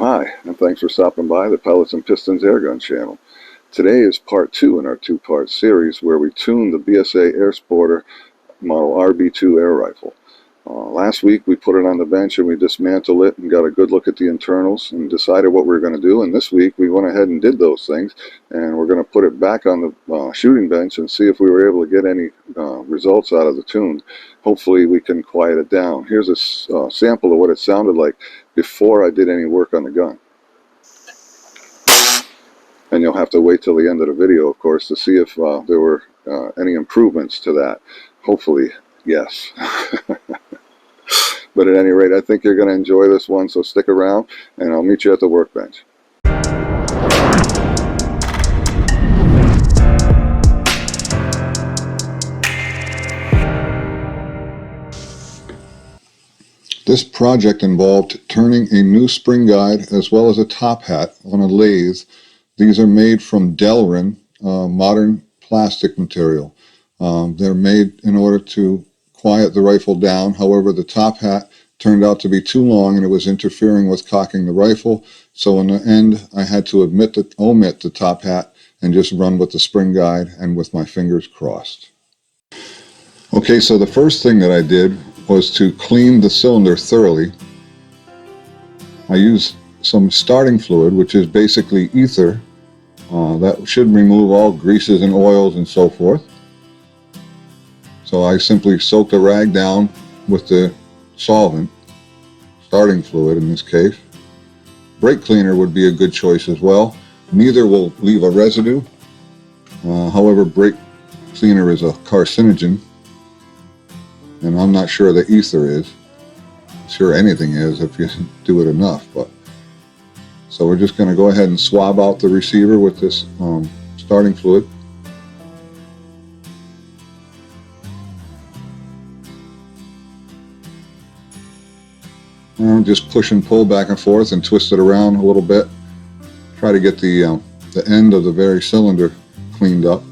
Hi, and thanks for stopping by the Pellets and Pistons Airgun channel. Today is part 2 in our 2-part series where we tuned the BSA Airsporter model RB2 air rifle. Last week we put it on the bench and we dismantled it and got a good look at the internals and decided what we were going to do. And this week we went ahead and did those things, and we're going to put it back on the shooting bench and see if we were able to get any results out of the tune. Hopefully we can quiet it down. Here's a sample of what it sounded like before I did any work on the gun. And you'll have to wait till the end of the video, of course, to see if there were any improvements to that. Hopefully, yes. But at any rate, I think you're going to enjoy this one, so stick around, and I'll meet you at the workbench. This project involved turning a new spring guide as well as a top hat on a lathe. These are made from Delrin, modern plastic material. They're made in order to quiet the rifle down. However, the top hat turned out to be too long and it was interfering with cocking the rifle. So in the end, I had to omit the top hat and just run with the spring guide and with my fingers crossed. Okay, so the first thing that I did was to clean the cylinder thoroughly. I used some starting fluid, which is basically ether. That should remove all greases and oils and so forth. So I simply soaked a rag down with the solvent, starting fluid in this case. Brake cleaner would be a good choice as well. Neither will leave a residue. However, brake cleaner is a carcinogen, and I'm not sure the ether is. I'm sure anything is if you do it enough. So we're just going to go ahead and swab out the receiver with this starting fluid. And just push and pull back and forth and twist it around a little bit. Try to get the end of the very cylinder cleaned up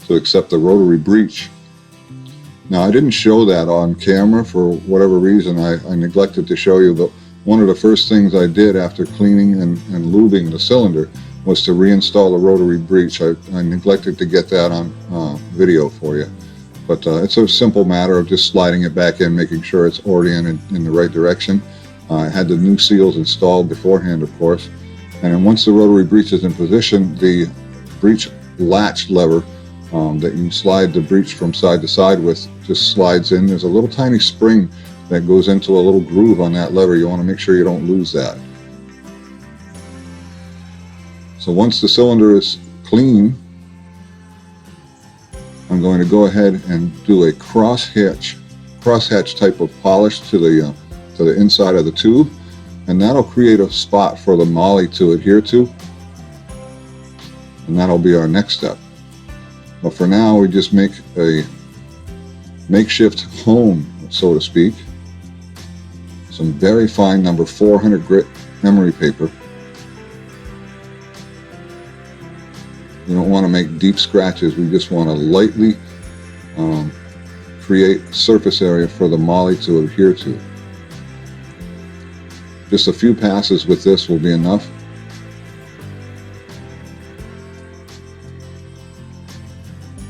to accept the rotary breech. Now, I didn't show that on camera for whatever reason. I neglected to show you, but one of the first things I did after cleaning and lubing the cylinder was to reinstall the rotary breech. I neglected to get that on video for you. But it's a simple matter of just sliding it back in, making sure it's oriented in the right direction. I had the new seals installed beforehand, of course. And then once the rotary breech is in position, the breech latch lever that you slide the breech from side to side with just slides in. There's a little tiny spring that goes into a little groove on that lever. You want to make sure you don't lose that. So once the cylinder is clean, I'm going to go ahead and do a crosshatch type of polish to the inside of the tube, and that'll create a spot for the moly to adhere to, and that'll be our next step. But for now, we just make a makeshift home, so to speak. Some very fine number 400 grit emery paper. We don't want to make deep scratches. We just want to lightly create surface area for the moly to adhere to. Just a few passes with this will be enough.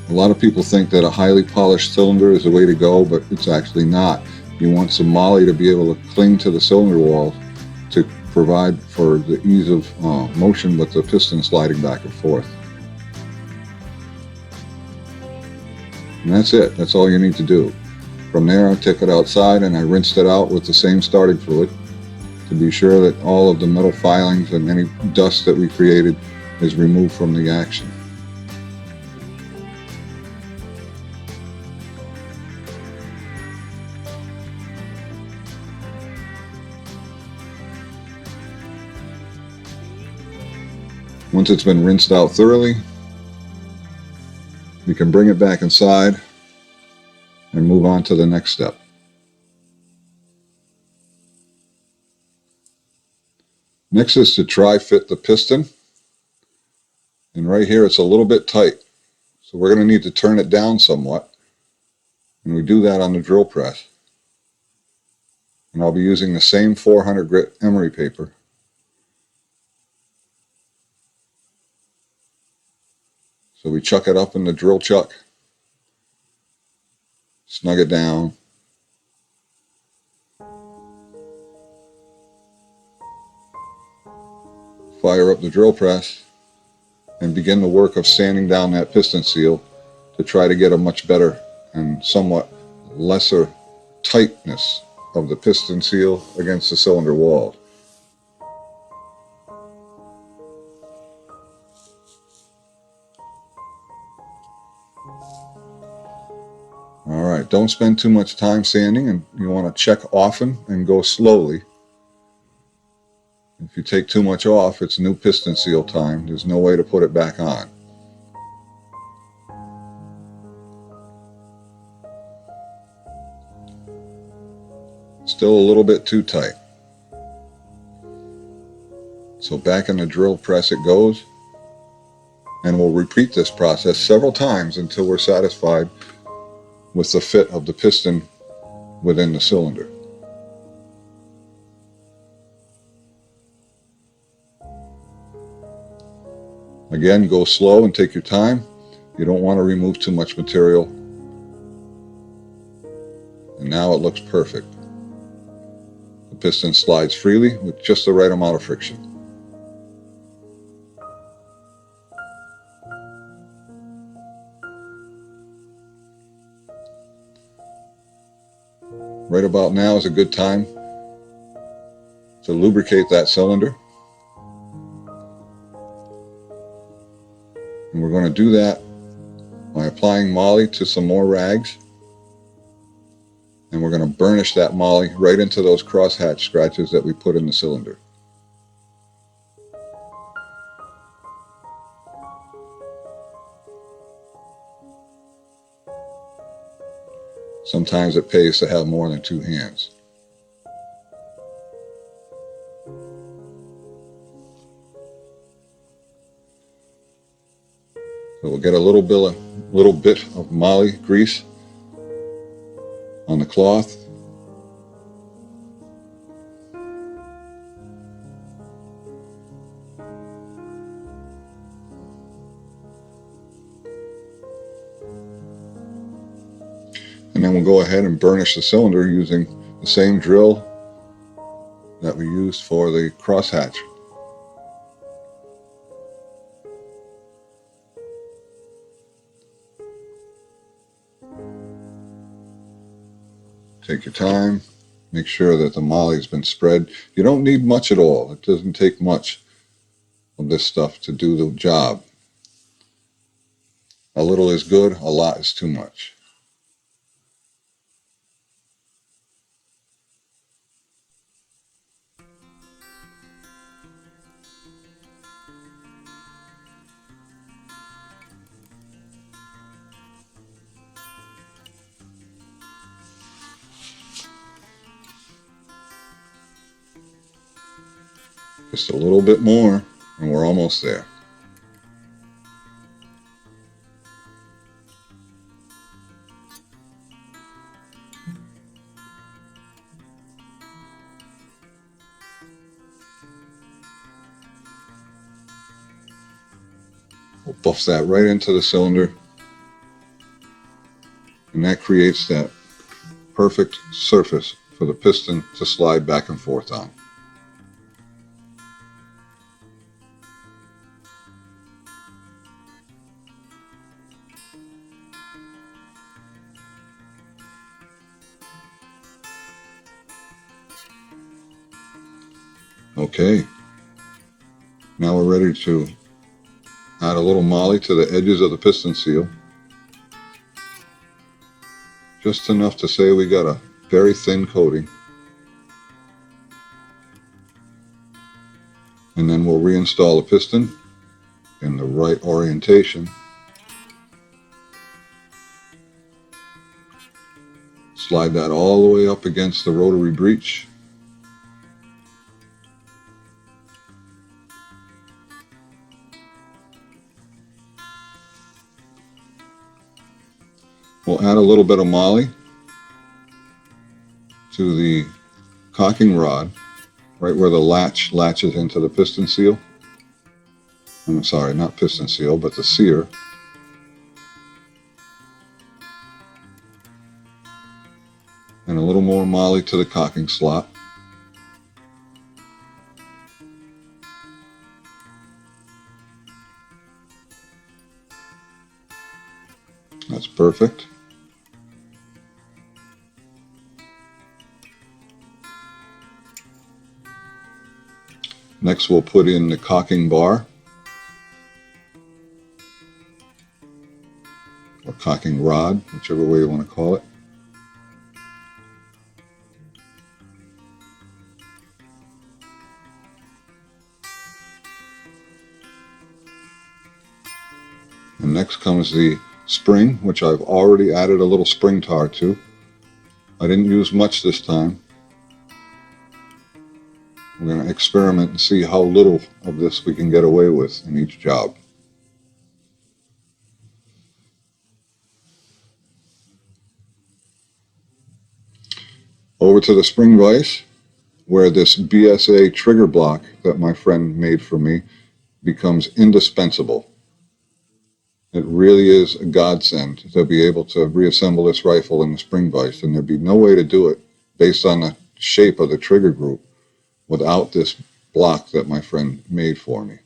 A lot of people think that a highly polished cylinder is the way to go, but it's actually not. You want some moly to be able to cling to the cylinder wall to provide for the ease of motion with the piston sliding back and forth. And that's it. That's all you need to do. From there, I took it outside and I rinsed it out with the same starting fluid to be sure that all of the metal filings and any dust that we created is removed from the action. Once it's been rinsed out thoroughly, we can bring it back inside and move on to the next step. Next is to try fit the piston. And right here it's a little bit tight. So we're going to need to turn it down somewhat. And we do that on the drill press. And I'll be using the same 400 grit emery paper. So we chuck it up in the drill chuck, snug it down, fire up the drill press, and begin the work of sanding down that piston seal to try to get a much better and somewhat lesser tightness of the piston seal against the cylinder wall. Alright, don't spend too much time sanding, and you want to check often and go slowly. If you take too much off, it's new piston seal time. There's no way to put it back on. Still a little bit too tight. So back in the drill press it goes, and we'll repeat this process several times until we're satisfied with the fit of the piston within the cylinder. Again, go slow and take your time. You don't want to remove too much material. And now it looks perfect. The piston slides freely with just the right amount of friction. Right about now is a good time to lubricate that cylinder. And we're going to do that by applying moly to some more rags. And we're going to burnish that moly right into those crosshatch scratches that we put in the cylinder. Sometimes it pays to have more than two hands. So we'll get a little bit of moly grease on the cloth. And then we'll go ahead and burnish the cylinder using the same drill that we used for the crosshatch. Take your time, make sure that the moly has been spread. You don't need much at all. It doesn't take much of this stuff to do the job. A little is good, a lot is too much. Just a little bit more, and we're almost there. We'll buff that right into the cylinder, and that creates that perfect surface for the piston to slide back and forth on. Okay, now we're ready to add a little moly to the edges of the piston seal. Just enough to say we got a very thin coating. And then we'll reinstall the piston in the right orientation. Slide that all the way up against the rotary breech. We'll add a little bit of moly to the cocking rod right where the latch latches into the piston seal. I'm sorry, not piston seal, but the sear. And a little more moly to the cocking slot. That's perfect. Next we'll put in the cocking bar, or cocking rod, whichever way you want to call it. And next comes the spring, which I've already added a little spring tar to. I didn't use much this time. We're going to experiment and see how little of this we can get away with in each job. Over to the spring vise, where this BSA trigger block that my friend made for me becomes indispensable. It really is a godsend to be able to reassemble this rifle in the spring vise, and there'd be no way to do it based on the shape of the trigger group without this block that my friend made for me.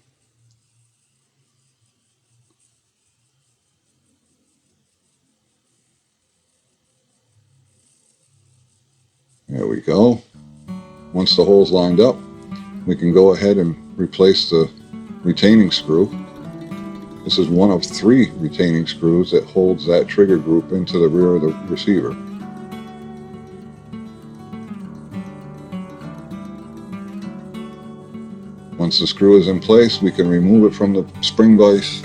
There we go. Once the hole's lined up, we can go ahead and replace the retaining screw. This is one of 3 retaining screws that holds that trigger group into the rear of the receiver. Once the screw is in place, we can remove it from the spring vise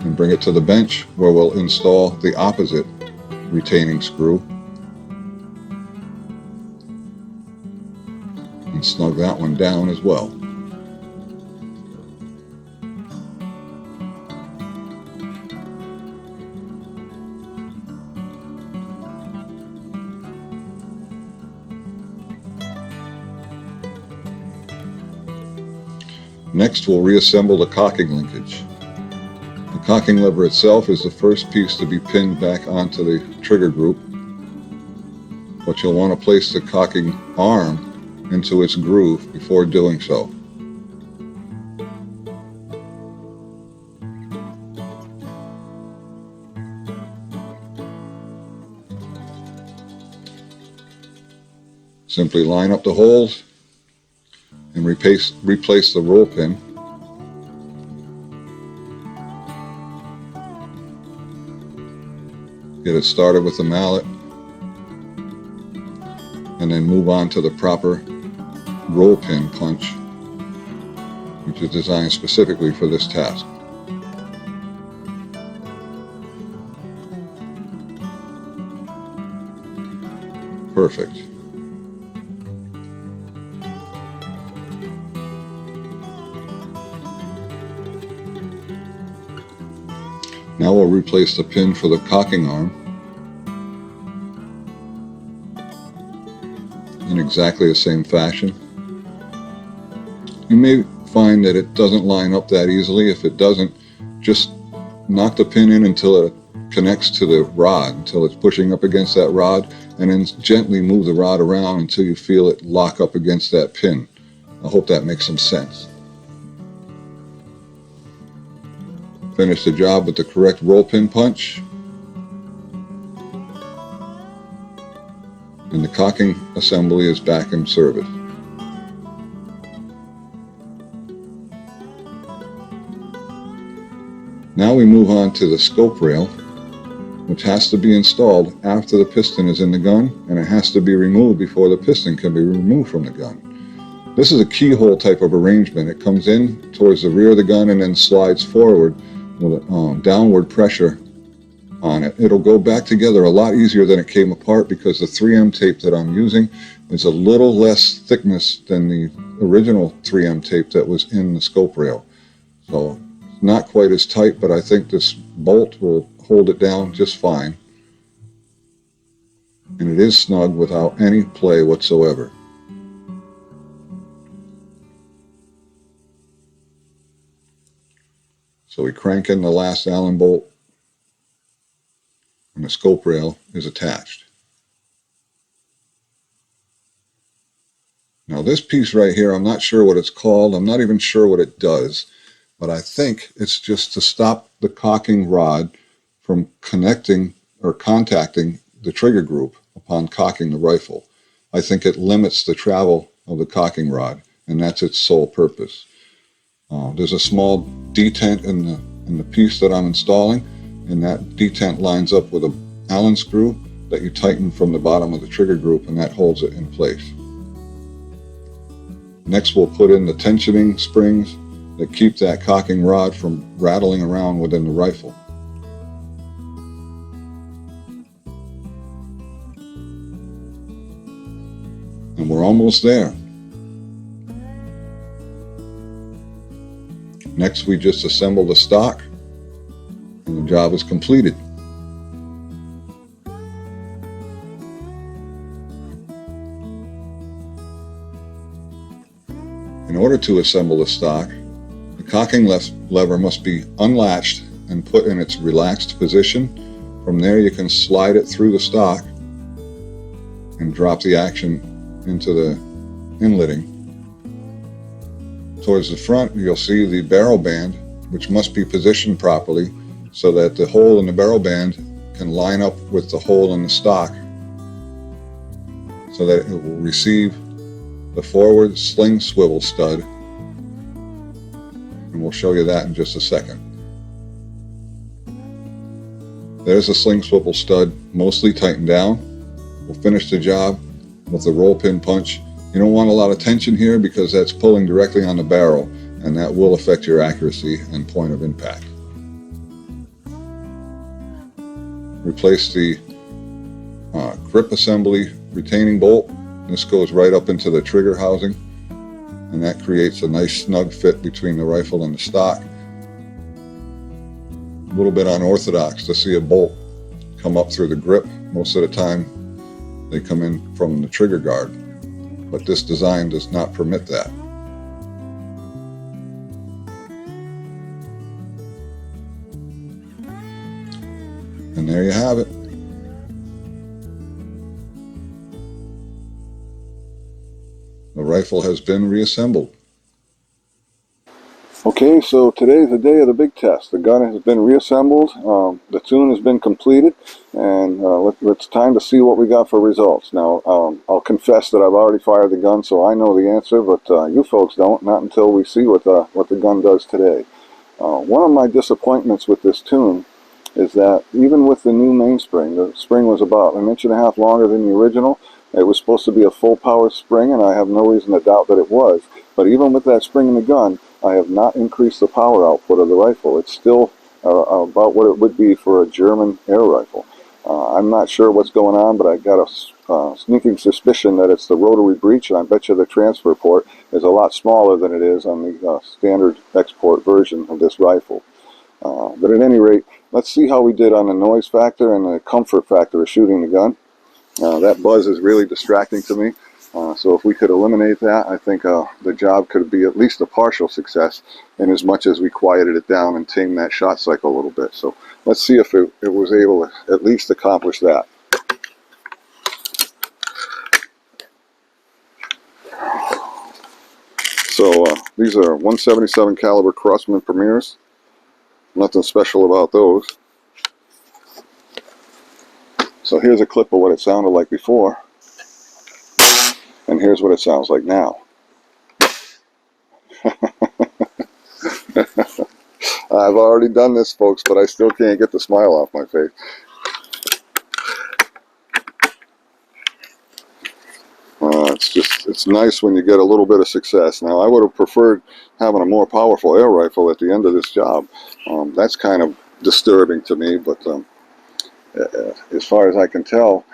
and bring it to the bench, where we'll install the opposite retaining screw and snug that one down as well. Next, we'll reassemble the cocking linkage. The cocking lever itself is the first piece to be pinned back onto the trigger group, but you'll want to place the cocking arm into its groove before doing so. Simply line up the holes and replace the roll pin. Get it started with the mallet, and then move on to the proper roll pin punch, which is designed specifically for this task. Perfect. Now we'll replace the pin for the cocking arm in exactly the same fashion. You may find that it doesn't line up that easily. If it doesn't, just knock the pin in until it connects to the rod, until it's pushing up against that rod, and then gently move the rod around until you feel it lock up against that pin. I hope that makes some sense. Finish the job with the correct roll pin punch, and the cocking assembly is back in service. Now we move on to the scope rail, which has to be installed after the piston is in the gun, and it has to be removed before the piston can be removed from the gun. This is a keyhole type of arrangement. It comes in towards the rear of the gun and then slides forward with downward pressure on it. It'll go back together a lot easier than it came apart, because the 3M tape that I'm using is a little less thickness than the original 3M tape that was in the scope rail. So it's not quite as tight, but I think this bolt will hold it down just fine. and it is snug without any play whatsoever. So we crank in the last Allen bolt, and the scope rail is attached. Now this piece right here, I'm not sure what it's called. I'm not even sure what it does, but I think it's just to stop the cocking rod from connecting or contacting the trigger group upon cocking the rifle. I think it limits the travel of the cocking rod, and that's its sole purpose. There's a small detent in the piece that I'm installing, and that detent lines up with an Allen screw that you tighten from the bottom of the trigger group, and that holds it in place. Next, we'll put in the tensioning springs that keep that cocking rod from rattling around within the rifle. And we're almost there. Next, we just assemble the stock, and the job is completed. In order to assemble the stock, the cocking lever must be unlatched and put in its relaxed position. From there, you can slide it through the stock and drop the action into the inletting. Towards the front, you'll see the barrel band, which must be positioned properly so that the hole in the barrel band can line up with the hole in the stock so that it will receive the forward sling swivel stud, and we'll show you that in just a second. There's the sling swivel stud mostly tightened down. We'll finish the job with the roll pin punch. You don't want a lot of tension here because that's pulling directly on the barrel, and that will affect your accuracy and point of impact. Replace the grip assembly retaining bolt. This goes right up into the trigger housing, and that creates a nice snug fit between the rifle and the stock. A little bit unorthodox to see a bolt come up through the grip. Most of the time they come in from the trigger guard, but this design does not permit that. And there you have it. The rifle has been reassembled. Okay, so today's the day of the big test. The gun has been reassembled, the tune has been completed, and it's time to see what we got for results. Now, I'll confess that I've already fired the gun, so I know the answer, but you folks don't, not until we see what the gun does today. One of my disappointments with this tune is that even with the new mainspring, the spring was about 1.5 inches longer than the original. It was supposed to be a full power spring, and I have no reason to doubt that it was. But even with that spring in the gun, I have not increased the power output of the rifle. It's still about what it would be for a German air rifle. I'm not sure what's going on, but I got a sneaking suspicion that it's the rotary breech, and I bet you the transfer port is a lot smaller than it is on the standard export version of this rifle. But at any rate, let's see how we did on the noise factor and the comfort factor of shooting the gun. That buzz is really distracting to me, so if we could eliminate that, I think the job could be at least a partial success in as much as we quieted it down and tamed that shot cycle a little bit. So let's see if it was able to at least accomplish that. So these are 177 caliber Crossman Premiers. Nothing special about those. So here's a clip of what it sounded like before, and here's what it sounds like now. I've already done this, folks, but I still can't get the smile off my face. It's nice when you get a little bit of success. Now, I would have preferred having a more powerful air rifle at the end of this job. That's kind of disturbing to me, but as far as I can tell,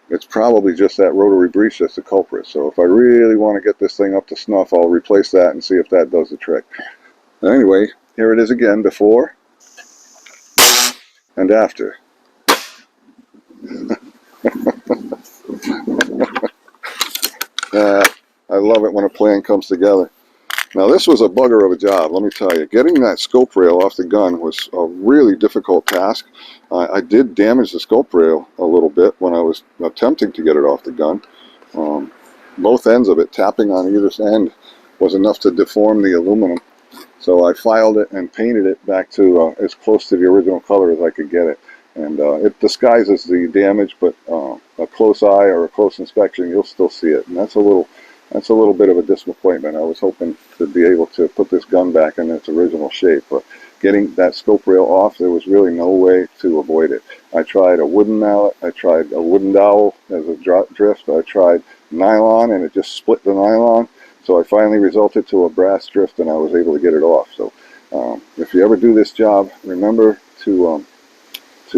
it's probably just that rotary breech that's the culprit. So if I really want to get this thing up to snuff, I'll replace that and see if that does the trick. Anyway, here it is again, before and after. I love it when a plan comes together. Now this was a bugger of a job, let me tell you. Getting that scope rail off the gun was a really difficult task. I did damage the scope rail a little bit when I was attempting to get it off the gun. Both ends of it, tapping on either end, was enough to deform the aluminum. So I filed it and painted it back to as close to the original color as I could get it. And it disguises the damage, but a close eye or a close inspection, you'll still see it. And that's a little bit of a disappointment. I was hoping to be able to put this gun back in its original shape, but getting that scope rail off, there was really no way to avoid it. I tried a wooden mallet, I tried a wooden dowel as a drift, I tried nylon and it just split the nylon. So I finally resulted to a brass drift and I was able to get it off. So if you ever do this job, remember to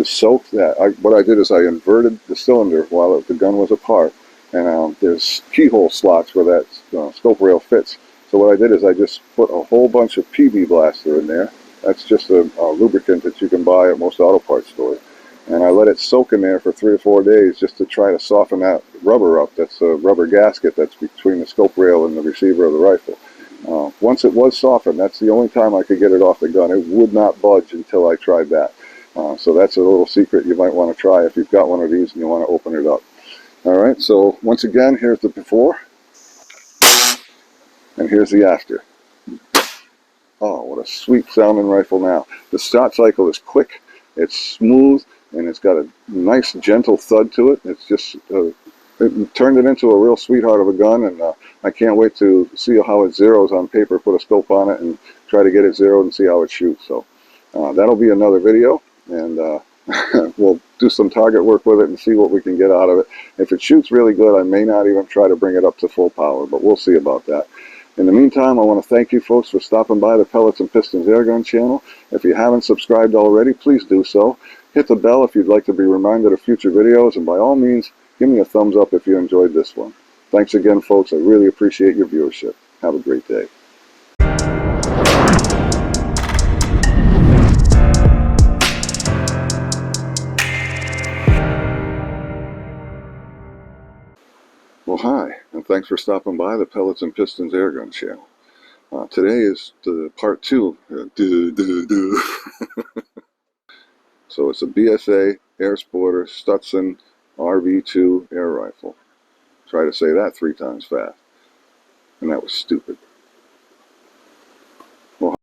soak that. What I did is I inverted the cylinder while the gun was apart, and there's keyhole slots where that scope rail fits. So what I did is I just put a whole bunch of PB Blaster in there. That's just a lubricant that you can buy at most auto parts stores. And I let it soak in there for 3 or 4 days just to try to soften that rubber up. That's a rubber gasket that's between the scope rail and the receiver of the rifle. Once it was softened, that's the only time I could get it off the gun. It would not budge until I tried that. So that's a little secret you might want to try if you've got one of these and you want to open it up. All right, so once again, here's the before, and here's the after. Oh, what a sweet sounding rifle now. The shot cycle is quick, it's smooth, and it's got a nice gentle thud to it. It's just, it turned it into a real sweetheart of a gun, and I can't wait to see how it zeroes on paper, put a scope on it, and try to get it zeroed and see how it shoots. So that'll be another video, and we'll do some target work with it and see what we can get out of it. If it shoots really good, I may not even try to bring it up to full power, but we'll see about that. In the meantime, I want to thank you folks for stopping by the Pellets and Pistons Airgun channel. If you haven't subscribed already, please do so. Hit the bell if you'd like to be reminded of future videos, and by all means, give me a thumbs up if you enjoyed this one. Thanks again, folks. I really appreciate your viewership. Have a great day. Well, hi, and thanks for stopping by the Pellets and Pistons Airgun channel. Today is the part 2. So it's a BSA Airsporter Stutzen RB2 air rifle. Try to say that 3 times fast. And that was stupid.